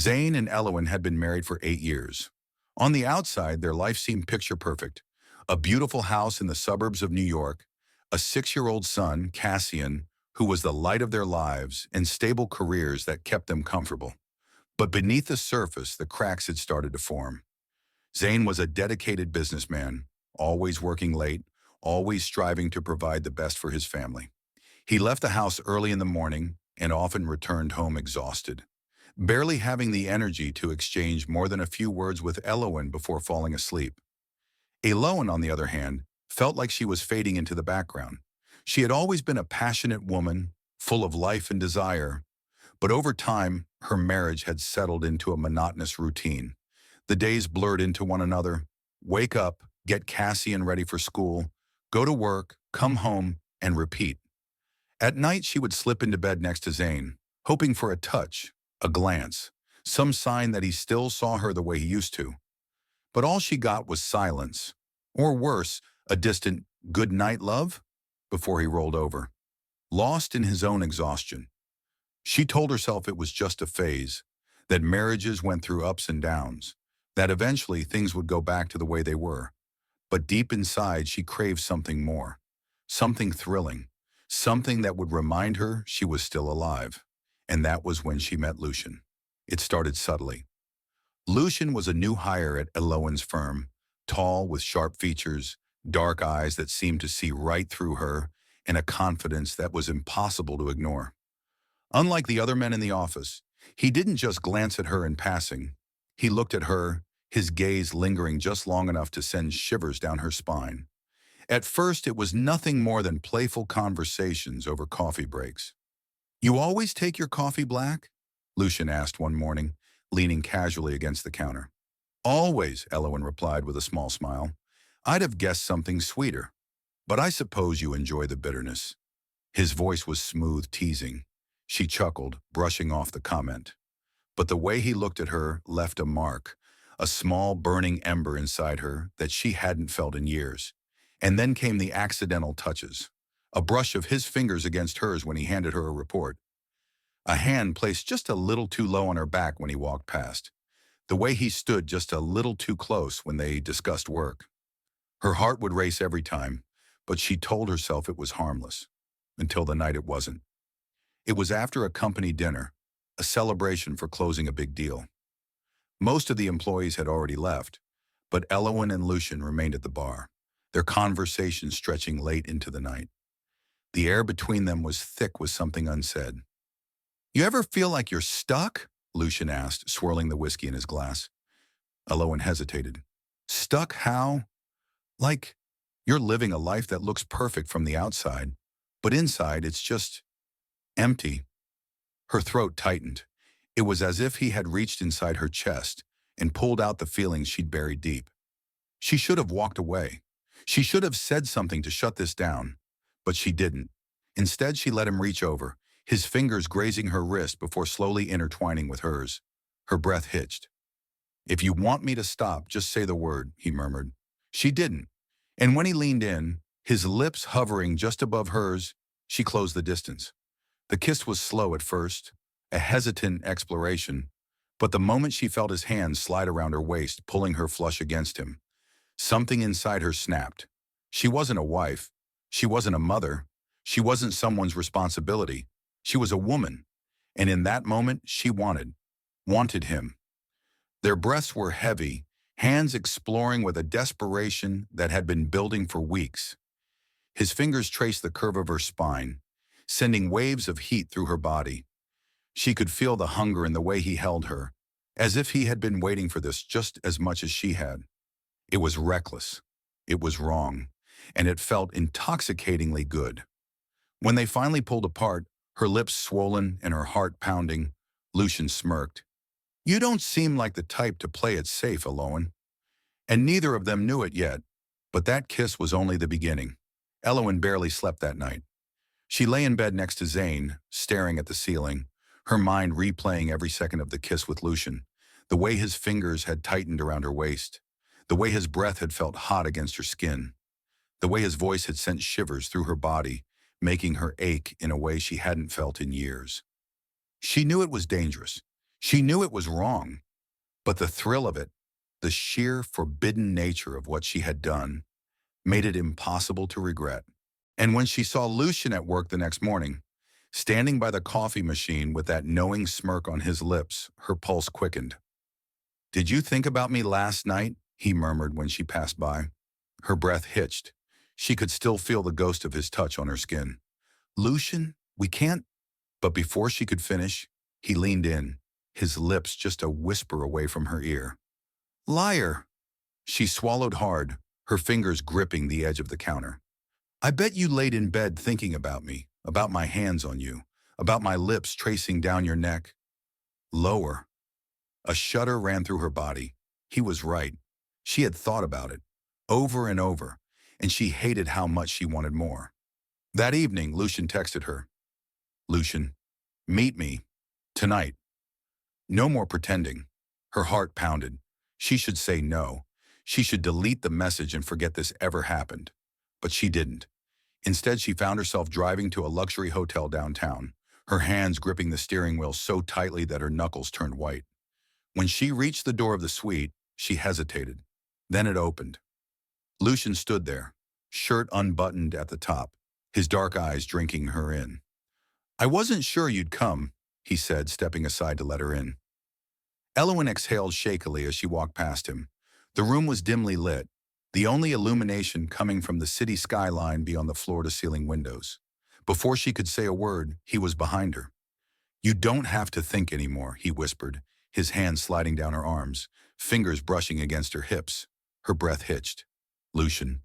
Zane and Elowen had been married for 8 years. On the outside, their life seemed picture perfect. A beautiful house in the suburbs of New York, a 6-year-old son, Cassian, who was the light of their lives, and stable careers that kept them comfortable. But beneath the surface, the cracks had started to form. Zane was a dedicated businessman, always working late, always striving to provide the best for his family. He left the house early in the morning and often returned home exhausted, barely having the energy to exchange more than a few words with Elowen before falling asleep. Elowen, on the other hand, felt like she was fading into the background. She had always been a passionate woman, full of life and desire, but over time, her marriage had settled into a monotonous routine. The days blurred into one another. Wake up, get Cassian ready for school, go to work, come home, and repeat. At night, she would slip into bed next to Zane, hoping for a touch, a glance, some sign that he still saw her the way he used to. But all she got was silence, or worse, a distant "good night, love," before he rolled over, lost in his own exhaustion. She told herself it was just a phase, that marriages went through ups and downs, that eventually things would go back to the way they were. But deep inside, she craved something more, something thrilling, something that would remind her she was still alive. And that was when she met Lucian. It started subtly. Lucian was a new hire at Elowen's firm, tall with sharp features, dark eyes that seemed to see right through her, and a confidence that was impossible to ignore. Unlike the other men in the office, he didn't just glance at her in passing. He looked at her, his gaze lingering just long enough to send shivers down her spine. At first, it was nothing more than playful conversations over coffee breaks. "You always take your coffee black?" Lucian asked one morning, leaning casually against the counter. "Always," Elowen replied with a small smile. "I'd have guessed something sweeter. But I suppose you enjoy the bitterness." His voice was smooth, teasing. She chuckled, brushing off the comment. But the way he looked at her left a mark, a small burning ember inside her that she hadn't felt in years. And then came the accidental touches. A brush of his fingers against hers when he handed her a report. A hand placed just a little too low on her back when he walked past. The way he stood just a little too close when they discussed work. Her heart would race every time, but she told herself it was harmless. Until the night it wasn't. It was after a company dinner, a celebration for closing a big deal. Most of the employees had already left, but Elowen and Lucian remained at the bar, their conversation stretching late into the night. The air between them was thick with something unsaid. "You ever feel like you're stuck?" Lucian asked, swirling the whiskey in his glass. Elowen hesitated. "Stuck how?" "Like, you're living a life that looks perfect from the outside, but inside it's just empty." Her throat tightened. It was as if he had reached inside her chest and pulled out the feelings she'd buried deep. She should have walked away. She should have said something to shut this down, but she didn't. Instead, she let him reach over, his fingers grazing her wrist before slowly intertwining with hers. Her breath hitched. "If you want me to stop, just say the word," he murmured. She didn't, and when he leaned in, his lips hovering just above hers, she closed the distance. The kiss was slow at first, a hesitant exploration, but the moment she felt his hand slide around her waist, pulling her flush against him, something inside her snapped. She wasn't a wife. She wasn't a mother. She wasn't someone's responsibility. She was a woman, and in that moment, she wanted him. Their breaths were heavy, hands exploring with a desperation that had been building for weeks. His fingers traced the curve of her spine, sending waves of heat through her body. She could feel the hunger in the way he held her, as if he had been waiting for this just as much as she had. It was reckless. It was wrong, and it felt intoxicatingly good. When they finally pulled apart, her lips swollen and her heart pounding, Lucian smirked. "You don't seem like the type to play it safe, Elowen." And neither of them knew it yet, but that kiss was only the beginning. Elowen barely slept that night. She lay in bed next to Zane, staring at the ceiling, her mind replaying every second of the kiss with Lucian, the way his fingers had tightened around her waist, the way his breath had felt hot against her skin, the way his voice had sent shivers through her body, making her ache in a way she hadn't felt in years. She knew it was dangerous. She knew it was wrong, but the thrill of it, the sheer forbidden nature of what she had done, made it impossible to regret. And when she saw Lucian at work the next morning, standing by the coffee machine with that knowing smirk on his lips, her pulse quickened. "Did you think about me last night?" he murmured when she passed by. Her breath hitched. She could still feel the ghost of his touch on her skin. "Lucian, we can't—" But before she could finish, he leaned in, his lips just a whisper away from her ear. "Liar!" She swallowed hard, her fingers gripping the edge of the counter. "I bet you laid in bed thinking about me, about my hands on you, about my lips tracing down your neck." Lower. A shudder ran through her body. He was right. She had thought about it, over and over, and she hated how much she wanted more. That evening, Lucian texted her. "Lucian, meet me. Tonight." No more pretending. Her heart pounded. She should say no. She should delete the message and forget this ever happened. But she didn't. Instead, she found herself driving to a luxury hotel downtown, her hands gripping the steering wheel so tightly that her knuckles turned white. When she reached the door of the suite, she hesitated. Then it opened. Lucian stood there, shirt unbuttoned at the top, his dark eyes drinking her in. "I wasn't sure you'd come," he said, stepping aside to let her in. Elowen exhaled shakily as she walked past him. The room was dimly lit, the only illumination coming from the city skyline beyond the floor-to-ceiling windows. Before she could say a word, he was behind her. "You don't have to think anymore," he whispered, his hands sliding down her arms, fingers brushing against her hips. Her breath hitched. "Lucian,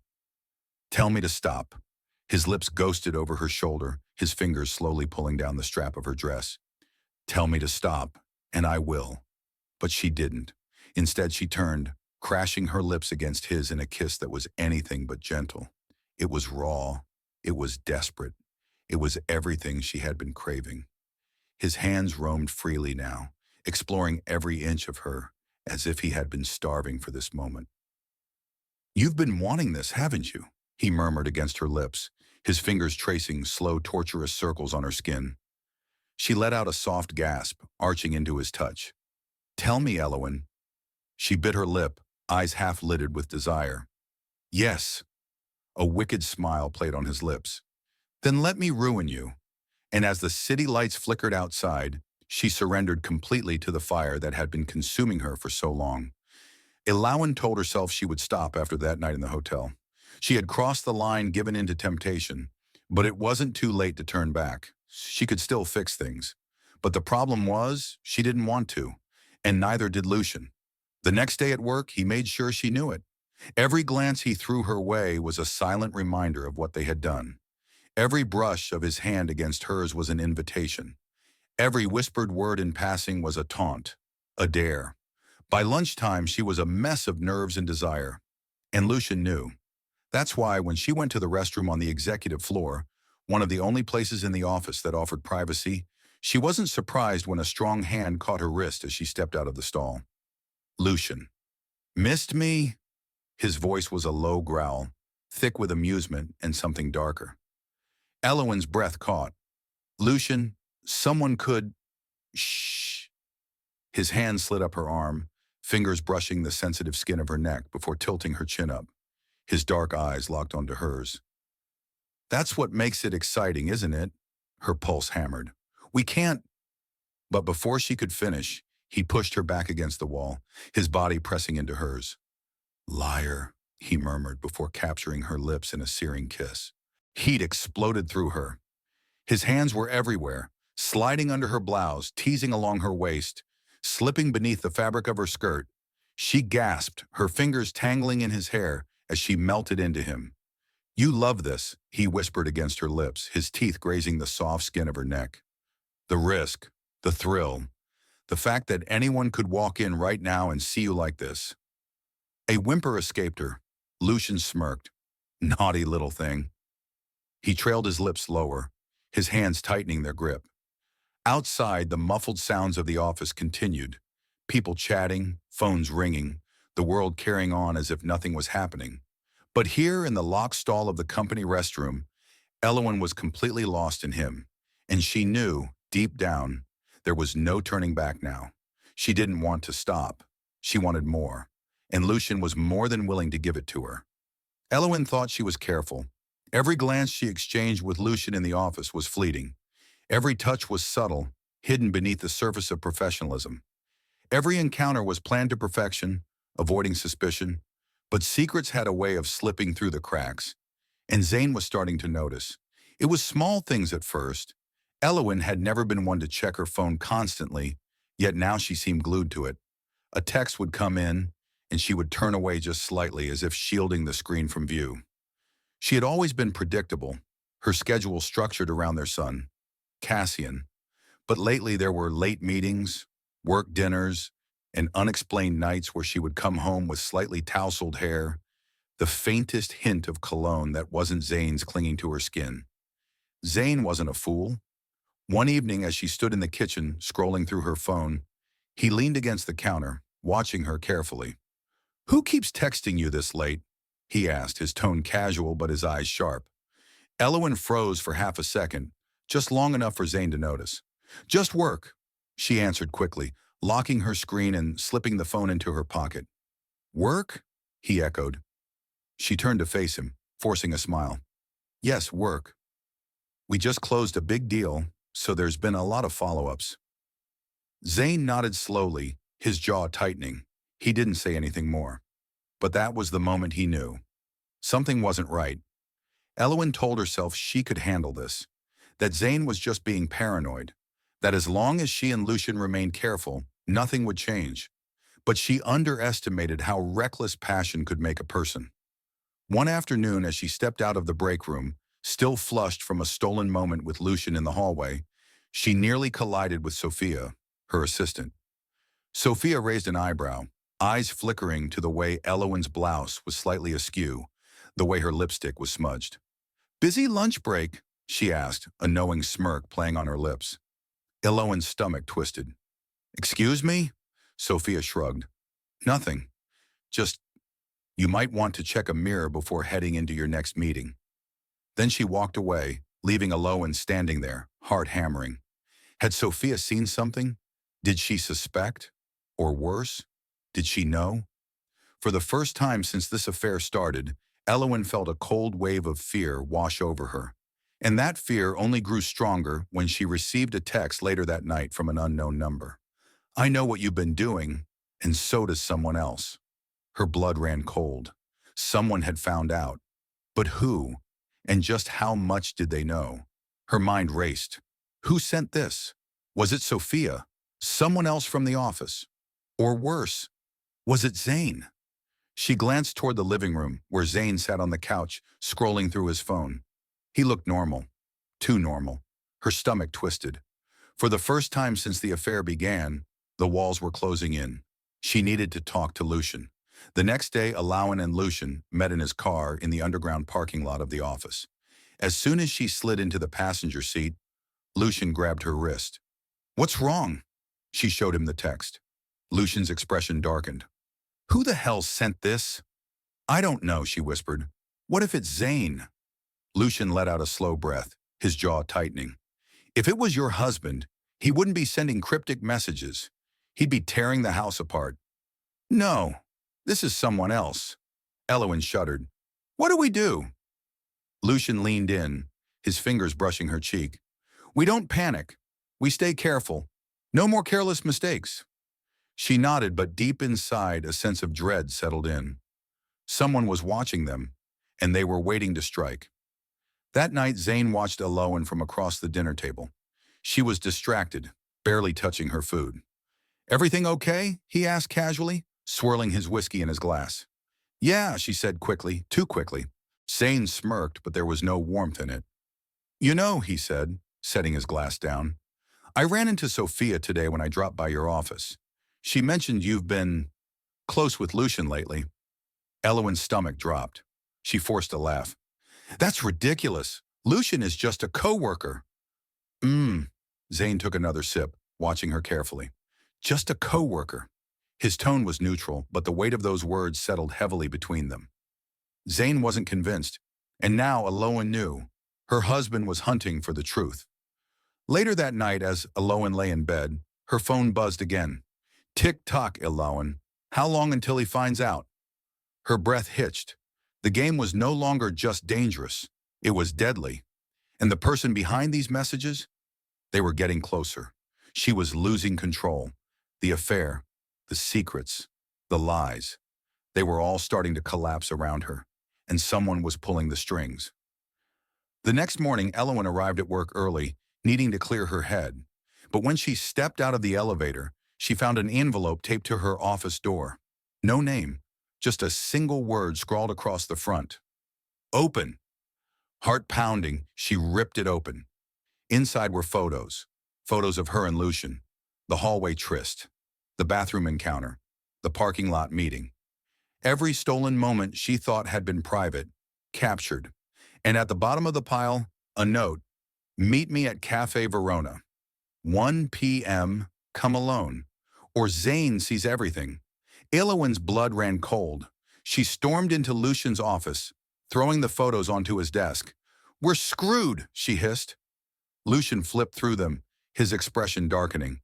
tell me to stop." His lips ghosted over her shoulder, his fingers slowly pulling down the strap of her dress. "Tell me to stop, and I will." But she didn't. Instead, she turned, crashing her lips against his in a kiss that was anything but gentle. It was raw. It was desperate. It was everything she had been craving. His hands roamed freely now, exploring every inch of her, as if he had been starving for this moment. "You've been wanting this, haven't you?" he murmured against her lips, his fingers tracing slow, torturous circles on her skin. She let out a soft gasp, arching into his touch. "Tell me, Elowen." She bit her lip, eyes half-lidded with desire. "Yes." A wicked smile played on his lips. "Then let me ruin you." And as the city lights flickered outside, she surrendered completely to the fire that had been consuming her for so long. Elowen told herself she would stop after that night in the hotel. She had crossed the line, given into temptation, but it wasn't too late to turn back. She could still fix things. But the problem was, she didn't want to, and neither did Lucian. The next day at work, he made sure she knew it. Every glance he threw her way was a silent reminder of what they had done. Every brush of his hand against hers was an invitation. Every whispered word in passing was a taunt, a dare. By lunchtime, she was a mess of nerves and desire. And Lucian knew. That's why when she went to the restroom on the executive floor, one of the only places in the office that offered privacy, she wasn't surprised when a strong hand caught her wrist as she stepped out of the stall. "Lucian." "Missed me?" His voice was a low growl, thick with amusement and something darker. Elowen's breath caught. "Lucian, someone could—" "Shh." His hand slid up her arm, fingers brushing the sensitive skin of her neck before tilting her chin up. His dark eyes locked onto hers. "That's what makes it exciting, isn't it?" Her pulse hammered. "We can't—" But before she could finish, he pushed her back against the wall, his body pressing into hers. "Liar," he murmured before capturing her lips in a searing kiss. Heat exploded through her. His hands were everywhere, sliding under her blouse, teasing along her waist, slipping beneath the fabric of her skirt. She gasped, her fingers tangling in his hair as she melted into him. "You love this," he whispered against her lips, his teeth grazing the soft skin of her neck. The risk, the thrill, the fact that anyone could walk in right now and see you like this. A whimper escaped her. Lucian smirked. "Naughty little thing." He trailed his lips lower, his hands tightening their grip. Outside, the muffled sounds of the office continued. People chatting, phones ringing, the world carrying on as if nothing was happening. But here in the locked stall of the company restroom, Elowen was completely lost in him, and she knew, deep down, there was no turning back now. She didn't want to stop. She wanted more, and Lucian was more than willing to give it to her. Elowen thought she was careful. Every glance she exchanged with Lucian in the office was fleeting. Every touch was subtle, hidden beneath the surface of professionalism. Every encounter was planned to perfection, avoiding suspicion, but secrets had a way of slipping through the cracks, and Zane was starting to notice. It was small things at first. Elowen had never been one to check her phone constantly, yet now she seemed glued to it. A text would come in, and she would turn away just slightly as if shielding the screen from view. She had always been predictable, her schedule structured around their son, Cassian. But lately there were late meetings, work dinners, and unexplained nights where she would come home with slightly tousled hair, the faintest hint of cologne that wasn't Zane's clinging to her skin. Zane wasn't a fool. One evening as she stood in the kitchen, scrolling through her phone, he leaned against the counter, watching her carefully. "Who keeps texting you this late?" he asked, his tone casual but his eyes sharp. Elowen froze for half a second, just long enough for Zane to notice. "Just work," she answered quickly, locking her screen and slipping the phone into her pocket. "Work?" he echoed. She turned to face him, forcing a smile. "Yes, work. We just closed a big deal, so there's been a lot of follow-ups." Zane nodded slowly, his jaw tightening. He didn't say anything more. But that was the moment he knew. Something wasn't right. Elowen told herself she could handle this, that Zane was just being paranoid, that as long as she and Lucian remained careful, nothing would change. But she underestimated how reckless passion could make a person. One afternoon, as she stepped out of the break room, still flushed from a stolen moment with Lucian in the hallway, she nearly collided with Sophia, her assistant. Sophia raised an eyebrow, eyes flickering to the way Elowen's blouse was slightly askew, the way her lipstick was smudged. "Busy lunch break?" she asked, a knowing smirk playing on her lips. Elowen's stomach twisted. "Excuse me?" Sophia shrugged. "Nothing. Just, you might want to check a mirror before heading into your next meeting." Then she walked away, leaving Elowen standing there, heart hammering. Had Sophia seen something? Did she suspect? Or worse, did she know? For the first time since this affair started, Elowen felt a cold wave of fear wash over her. And that fear only grew stronger when she received a text later that night from an unknown number. "I know what you've been doing, and so does someone else." Her blood ran cold. Someone had found out. But who? And just how much did they know? Her mind raced. Who sent this? Was it Sophia? Someone else from the office? Or worse, was it Zane? She glanced toward the living room, where Zane sat on the couch, scrolling through his phone. He looked normal. Too normal. Her stomach twisted. For the first time since the affair began, the walls were closing in. She needed to talk to Lucian. The next day, Elowen and Lucian met in his car in the underground parking lot of the office. As soon as she slid into the passenger seat, Lucian grabbed her wrist. "What's wrong?" She showed him the text. Lucian's expression darkened. "Who the hell sent this?" "I don't know," she whispered. "What if it's Zane?" Lucian let out a slow breath, his jaw tightening. "If it was your husband, he wouldn't be sending cryptic messages. He'd be tearing the house apart." "No, this is someone else." Elowen shuddered. "What do we do?" Lucian leaned in, his fingers brushing her cheek. "We don't panic. We stay careful. No more careless mistakes." She nodded, but deep inside, a sense of dread settled in. Someone was watching them, and they were waiting to strike. That night, Zane watched Elowen from across the dinner table. She was distracted, barely touching her food. "Everything okay?" he asked casually, swirling his whiskey in his glass. "Yeah," she said quickly, too quickly. Zane smirked, but there was no warmth in it. "You know," he said, setting his glass down, "I ran into Sophia today when I dropped by your office. She mentioned you've been close with Lucian lately." Elowen's stomach dropped. She forced a laugh. "That's ridiculous. Lucian is just a coworker." Zane took another sip, watching her carefully. "Just a coworker." His tone was neutral, but the weight of those words settled heavily between them. Zane wasn't convinced, and now Elowen knew. Her husband was hunting for the truth. Later that night, as Elowen lay in bed, her phone buzzed again. Tick-tock, Elowen. How long until he finds out? Her breath hitched. The game was no longer just dangerous. It was deadly. And the person behind these messages? They were getting closer. She was losing control. The affair, the secrets, the lies. They were all starting to collapse around her, and someone was pulling the strings. The next morning, Elowen arrived at work early, needing to clear her head. But when she stepped out of the elevator, she found an envelope taped to her office door. No name, just a single word scrawled across the front. Open. Heart pounding, she ripped it open. Inside were photos. Photos of her and Lucian, the hallway tryst, the bathroom encounter, the parking lot meeting. Every stolen moment she thought had been private, captured. And at the bottom of the pile, a note. Meet me at Cafe Verona. 1 p.m., come alone. Or Zane sees everything. Elowen's blood ran cold. She stormed into Lucian's office, throwing the photos onto his desk. We're screwed, she hissed. Lucian flipped through them, his expression darkening.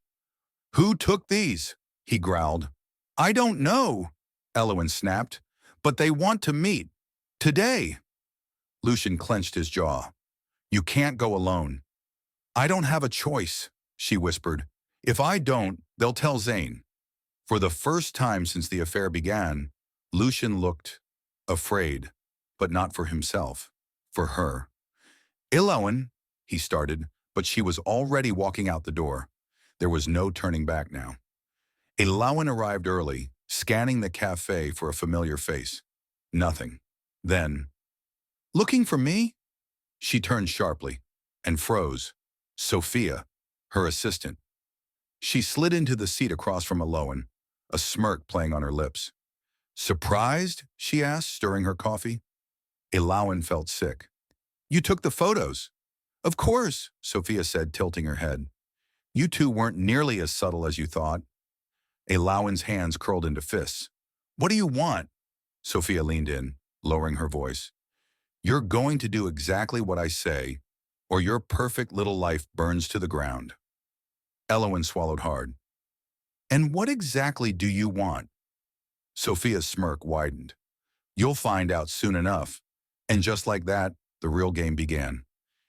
Who took these? He growled. I don't know, Elowen snapped. But they want to meet. Today. Lucian clenched his jaw. You can't go alone. I don't have a choice, she whispered. If I don't, they'll tell Zane. For the first time since the affair began, Lucian looked afraid, but not for himself, for her. Elowen, he started, but she was already walking out the door. There was no turning back now. Elowen arrived early, scanning the cafe for a familiar face. Nothing. Then, looking for me? She turned sharply and froze. Sophia, her assistant. She slid into the seat across from Elowen, a smirk playing on her lips. Surprised? She asked, stirring her coffee. Elowen felt sick. You took the photos. Of course, Sophia said, tilting her head. You two weren't nearly as subtle as you thought. Elowen's hands curled into fists. What do you want? Sophia leaned in, lowering her voice. You're going to do exactly what I say, or your perfect little life burns to the ground. Elowen swallowed hard. And what exactly do you want? Sophia's smirk widened. You'll find out soon enough. And just like that, the real game began.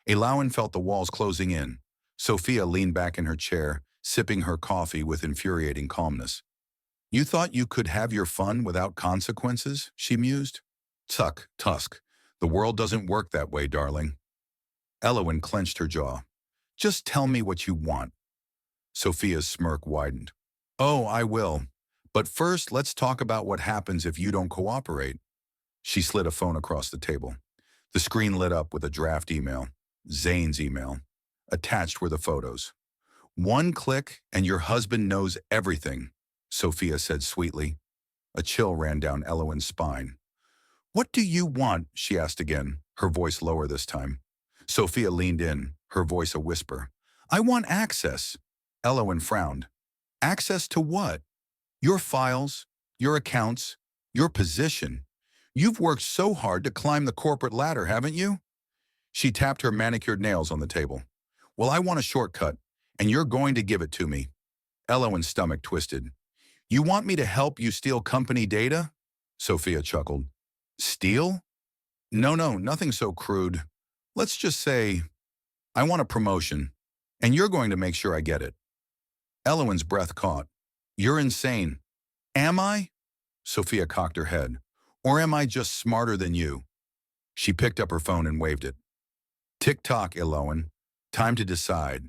Elowen felt the walls closing in. Sophia leaned back in her chair, sipping her coffee with infuriating calmness. You thought you could have your fun without consequences? She mused. Tusk. The world doesn't work that way, darling. Elowen clenched her jaw. Just tell me what you want. Sophia's smirk widened. Oh, I will. But first, let's talk about what happens if you don't cooperate. She slid a phone across the table. The screen lit up with a draft email. Zane's email. Attached were the photos. One click and your husband knows everything, Sophia said sweetly. A chill ran down Elowen's spine. What do you want? She asked again, her voice lower this time. Sophia leaned in, her voice a whisper. I want access. Elowen frowned. Access to what? Your files, your accounts, your position. You've worked so hard to climb the corporate ladder, haven't you? She tapped her manicured nails on the table. Well, I want a shortcut, and you're going to give it to me. Elowen's stomach twisted. You want me to help you steal company data? Sophia chuckled. Steal? No, nothing so crude. Let's just say, I want a promotion, and you're going to make sure I get it. Elowen's breath caught. You're insane. Am I? Sophia cocked her head. Or am I just smarter than you? She picked up her phone and waved it. Tick-tock, Elowen. Time to decide.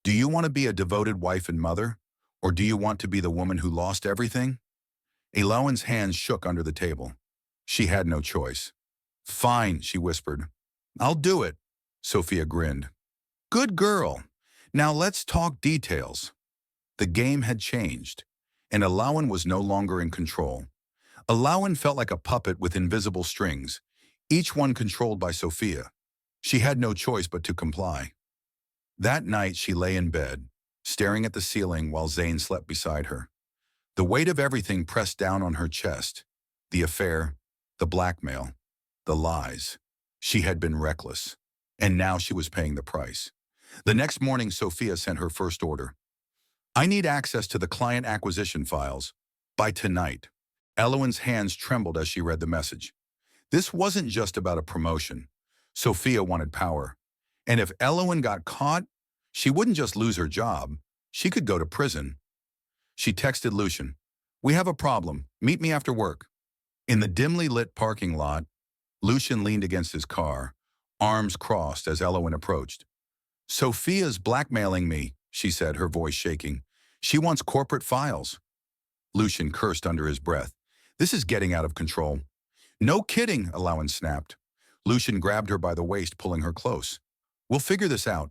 Do you want to be a devoted wife and mother, or do you want to be the woman who lost everything? Elowen's hands shook under the table. She had no choice. Fine, she whispered. I'll do it. Sophia grinned. Good girl. Now let's talk details. The game had changed, and Elowen was no longer in control. Elowen felt like a puppet with invisible strings, each one controlled by Sophia. She had no choice but to comply. That night she lay in bed, staring at the ceiling while Zane slept beside her. The weight of everything pressed down on her chest. The affair, the blackmail, the lies. She had been reckless, and now she was paying the price. The next morning, Sophia sent her first order. I need access to the client acquisition files by tonight. Elowen's hands trembled as she read the message. This wasn't just about a promotion. Sophia wanted power. And if Elowen got caught, she wouldn't just lose her job. She could go to prison. She texted Lucian, "We have a problem. Meet me after work." In the dimly lit parking lot, Lucian leaned against his car, arms crossed as Elowen approached. "Sophia's blackmailing me," she said, her voice shaking. "She wants corporate files." Lucian cursed under his breath. "This is getting out of control." "No kidding," Elowen snapped. Lucian grabbed her by the waist, pulling her close. "We'll figure this out."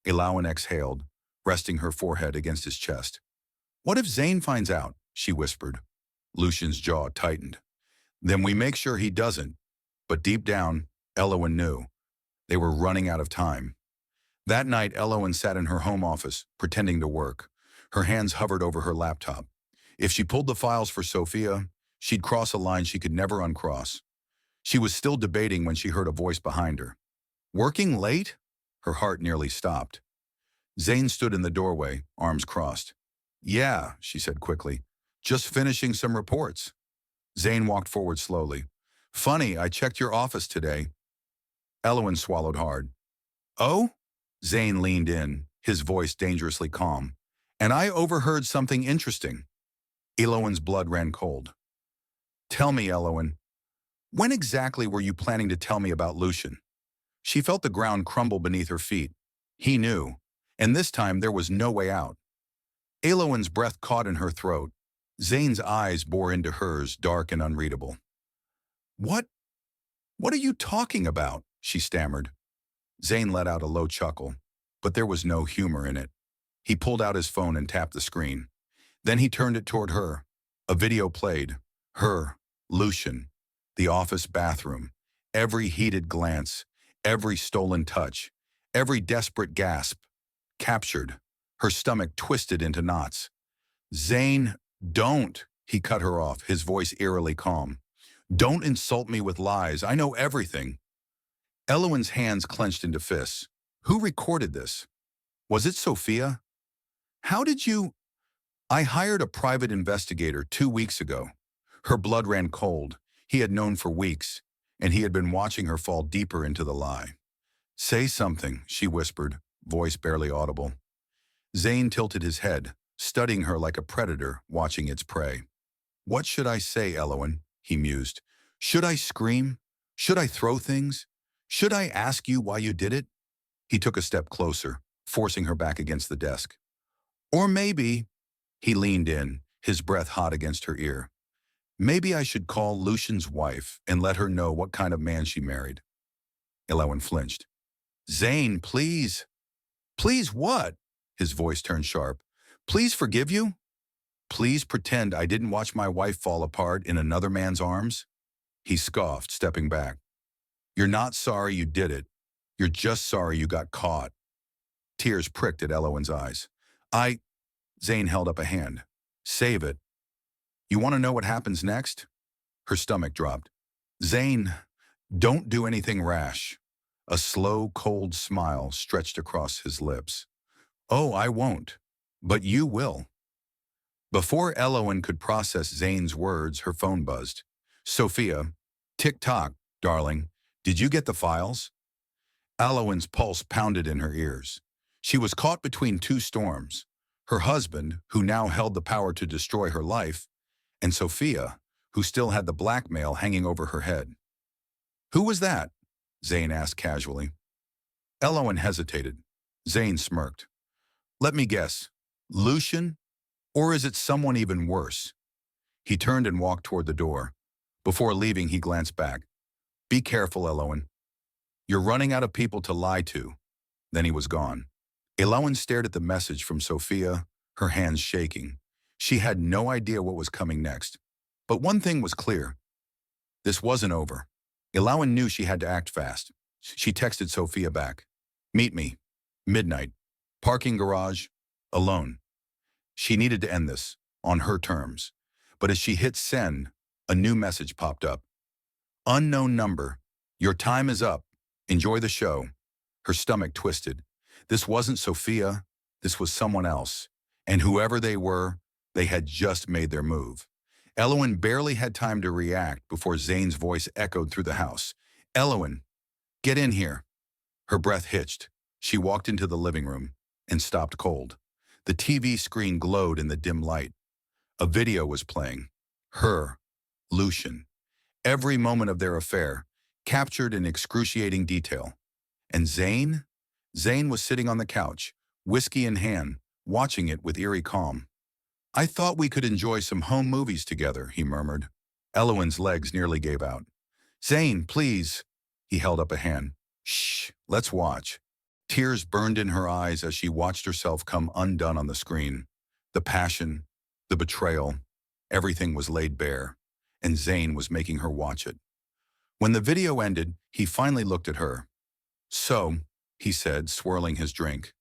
Elowen exhaled, resting her forehead against his chest. "What if Zane finds out?" she whispered. Lucian's jaw tightened. "Then we make sure he doesn't." But deep down, Elowen knew. They were running out of time. That night, Elowen sat in her home office, pretending to work. Her hands hovered over her laptop. If she pulled the files for Sophia, she'd cross a line she could never uncross. She was still debating when she heard a voice behind her. "Working late?" Her heart nearly stopped. Zane stood in the doorway, arms crossed. "Yeah," she said quickly. "Just finishing some reports." Zane walked forward slowly. "Funny, I checked your office today." Elowen swallowed hard. "Oh?" Zane leaned in, his voice dangerously calm. "And I overheard something interesting." Elowen's blood ran cold. "Tell me, Elowen, when exactly were you planning to tell me about Lucian?" She felt the ground crumble beneath her feet. He knew, and this time there was no way out. Elowen's breath caught in her throat. Zane's eyes bore into hers, dark and unreadable. What are you talking about?" she stammered. Zane let out a low chuckle, but there was no humor in it. He pulled out his phone and tapped the screen. Then he turned it toward her. A video played. Her, Lucian, the office bathroom, every heated glance, every stolen touch, every desperate gasp, captured. Her stomach twisted into knots. "Zane, don't," he cut her off, his voice eerily calm. "Don't insult me with lies. I know everything." Elowen's hands clenched into fists. "Who recorded this? Was it Sophia? How did you—" "I hired a private investigator 2 weeks ago." Her blood ran cold. He had known for weeks, and he had been watching her fall deeper into the lie. "Say something," she whispered, voice barely audible. Zane tilted his head, studying her like a predator watching its prey. "What should I say, Elowen?" he mused. "Should I scream? Should I throw things? Should I ask you why you did it?" He took a step closer, forcing her back against the desk. "Or maybe," he leaned in, his breath hot against her ear, "maybe I should call Lucian's wife and let her know what kind of man she married." Elowen flinched. "Zane, please." "Please what?" His voice turned sharp. "Please forgive you? Please pretend I didn't watch my wife fall apart in another man's arms?" He scoffed, stepping back. "You're not sorry you did it. You're just sorry you got caught." Tears pricked at Elowen's eyes. Zane held up a hand. "Save it. You want to know what happens next?" Her stomach dropped. "Zane, don't do anything rash." A slow, cold smile stretched across his lips. "Oh, I won't. But you will." Before Elowen could process Zane's words, her phone buzzed. "Sophia, tick-tock, darling. Did you get the files?" Elowen's pulse pounded in her ears. She was caught between two storms. Her husband, who now held the power to destroy her life, and Sophia, who still had the blackmail hanging over her head. "Who was that?" Zane asked casually. Elowen hesitated. Zane smirked. "Let me guess. Lucian? Or is it someone even worse?" He turned and walked toward the door. Before leaving, he glanced back. "Be careful, Elowen. You're running out of people to lie to." Then he was gone. Elowen stared at the message from Sophia, her hands shaking. She had no idea what was coming next. But one thing was clear. This wasn't over. Elowen knew she had to act fast. She texted Sophia back. "Meet me. Midnight. Parking garage. Alone." She needed to end this, on her terms. But as she hit send, a new message popped up. "Unknown number. Your time is up. Enjoy the show." Her stomach twisted. This wasn't Sophia. This was someone else. And whoever they were, they had just made their move. Elowen barely had time to react before Zane's voice echoed through the house. Elowen, get in here. Her breath hitched. She walked into the living room and stopped cold. The TV screen glowed in the dim light. A video was playing. Her, Lucian. Every moment of their affair, captured in excruciating detail. And Zane? Zane was sitting on the couch, whiskey in hand, watching it with eerie calm. I thought we could enjoy some home movies together, he murmured. Elowen's legs nearly gave out. Zane, please. He held up a hand. Shh, let's watch. Tears burned in her eyes as she watched herself come undone on the screen. The passion, the betrayal, everything was laid bare, and Zane was making her watch it. When the video ended, he finally looked at her. So, he said, swirling his drink.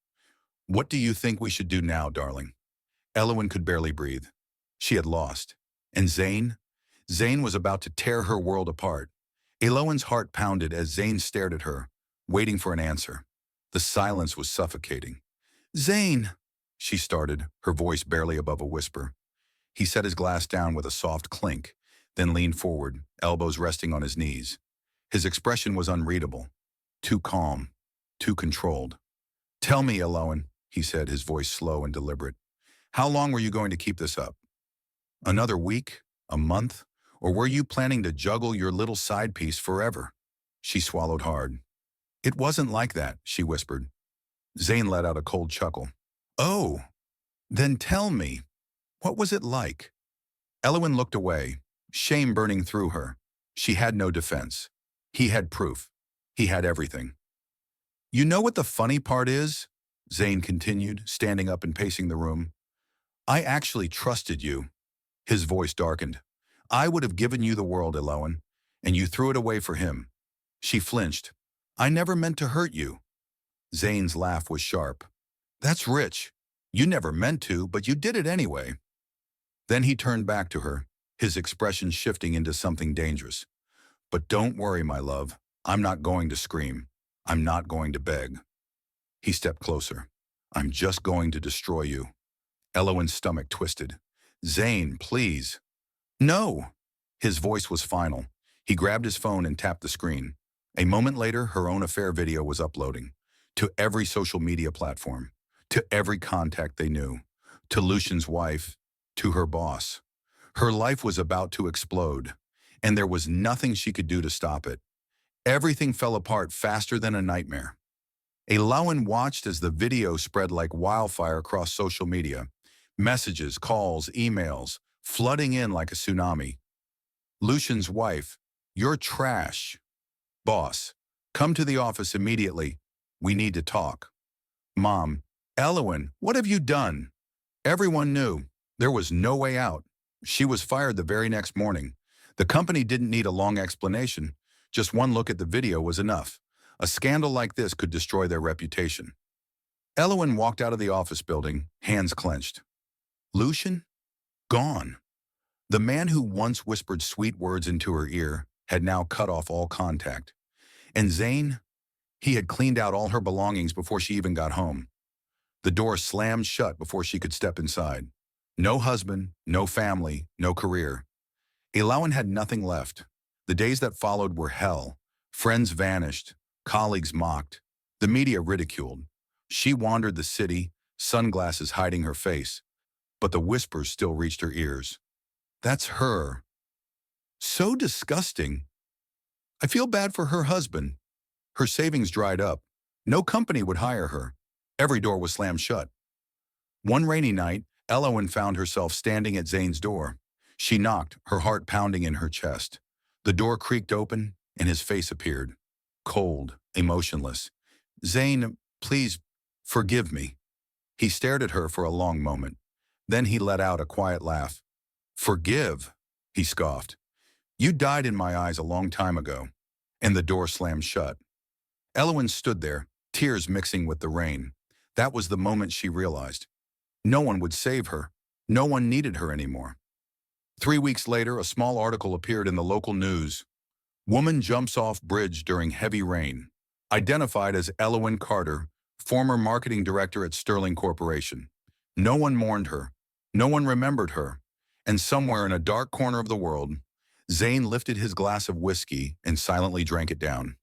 What do you think we should do now, darling? Elowen could barely breathe. She had lost. And Zane? Zane was about to tear her world apart. Elowen's heart pounded as Zane stared at her, waiting for an answer. The silence was suffocating. Zane, she started, her voice barely above a whisper. He set his glass down with a soft clink, then leaned forward, elbows resting on his knees. His expression was unreadable, too calm, too controlled. Tell me, Elowen, he said, his voice slow and deliberate. How long were you going to keep this up? Another week? A month? Or were you planning to juggle your little side piece forever? She swallowed hard. It wasn't like that, she whispered. Zane let out a cold chuckle. Oh, then tell me, what was it like? Elowen looked away, shame burning through her. She had no defense. He had proof. He had everything. You know what the funny part is? Zane continued, standing up and pacing the room. I actually trusted you. His voice darkened. I would have given you the world, Elowen, and you threw it away for him. She flinched. I never meant to hurt you. Zane's laugh was sharp. That's rich. You never meant to, but you did it anyway. Then he turned back to her, his expression shifting into something dangerous. But don't worry, my love. I'm not going to scream. I'm not going to beg. He stepped closer. I'm just going to destroy you. Elowen's stomach twisted. Zane, please. No. His voice was final. He grabbed his phone and tapped the screen. A moment later, her own affair video was uploading. To every social media platform. To every contact they knew. To Lucian's wife. To her boss. Her life was about to explode. And there was nothing she could do to stop it. Everything fell apart faster than a nightmare. Elowen watched as the video spread like wildfire across social media. Messages, calls, emails, flooding in like a tsunami. Lucian's wife, you're trash. Boss, come to the office immediately. We need to talk. Mom, Elowen, what have you done? Everyone knew. There was no way out. She was fired the very next morning. The company didn't need a long explanation. Just one look at the video was enough. A scandal like this could destroy their reputation. Elowen walked out of the office building, hands clenched. Lucian? Gone. The man who once whispered sweet words into her ear had now cut off all contact. And Zane? He had cleaned out all her belongings before she even got home. The door slammed shut before she could step inside. No husband, no family, no career. Elowen had nothing left. The days that followed were hell. Friends vanished. Colleagues mocked. The media ridiculed. She wandered the city, sunglasses hiding her face. But the whispers still reached her ears. That's her. So disgusting. I feel bad for her husband. Her savings dried up. No company would hire her. Every door was slammed shut. One rainy night, Elowen found herself standing at Zane's door. She knocked, her heart pounding in her chest. The door creaked open, and his face appeared. Cold, emotionless. Zane, please, forgive me. He stared at her for a long moment. Then he let out a quiet laugh. Forgive, he scoffed. You died in my eyes a long time ago. And the door slammed shut. Elowen stood there, tears mixing with the rain. That was the moment she realized. No one would save her. No one needed her anymore. 3 weeks later, a small article appeared in the local news. Woman jumps off bridge during heavy rain. Identified as Elowen Carter, former marketing director at Sterling Corporation. No one mourned her. No one remembered her. And somewhere in a dark corner of the world, Zane lifted his glass of whiskey and silently drank it down.